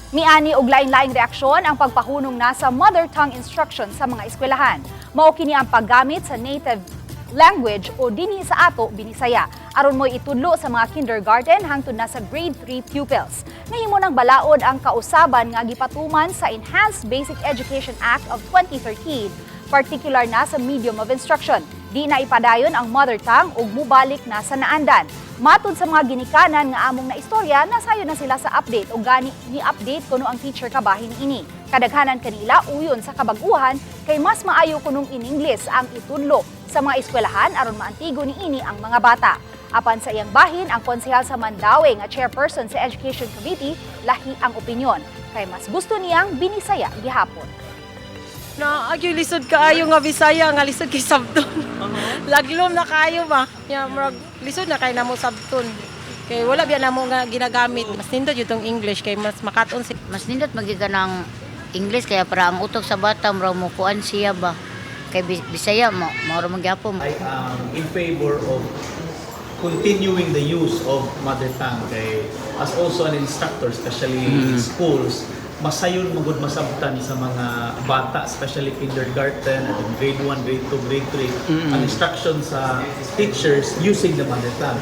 Miani og lain-laing reaksyon ang pagpahunong na sa mother tongue instruction sa mga eskwelahan. Mao kini ang paggamit sa native language o dinhi sa ato Binisaya aron mo itudlo sa mga kindergarten hangtod na sa grade 3 pupils. Nahimo ng balaod ang kausaban nga gipatuman sa Enhanced Basic Education Act of 2013, partikular na sa medium of instruction. Di na ipadayon ang mother tongue ug mobalik na sa naandan. Matod sa mga ginikanan nga among naistorya, nasayo na sila sa update o gani ni-update kuno ang teacher kabahin ini. Kadaghanan kanila uyon sa kabaguhan kay mas maayo kunong in English ang itudlo sa mga eskwelahan aron maantigo ni ini ang mga bata. Apan sa iyang bahin, ang konsehal sa Mandaue nga chairperson sa Education Committee lahi ang opinyon kay mas gusto niyang Binisaya gihapon. Na agyo lisod kaayo nga Bisaya nga lisod kay sabton. Laglom na kaayo ba? Ya murag lisod na kay namo sabton. Kay wala biya namo nga ginagamit. Mas nindot yung tong English kay mas makaton si. Mas nindot magiga ng English kaya para ang utok sa bata mura mo kuan siya ba. Kay Bisaya mo ra magyapon. I am in favor of continuing the use of mother tongue kay as also an instructor especially in schools. Masayon magud masabtan sa mga bata, especially kindergarten and grade 1, grade 2, grade 3, ang instruction sa teachers using the mother tongue.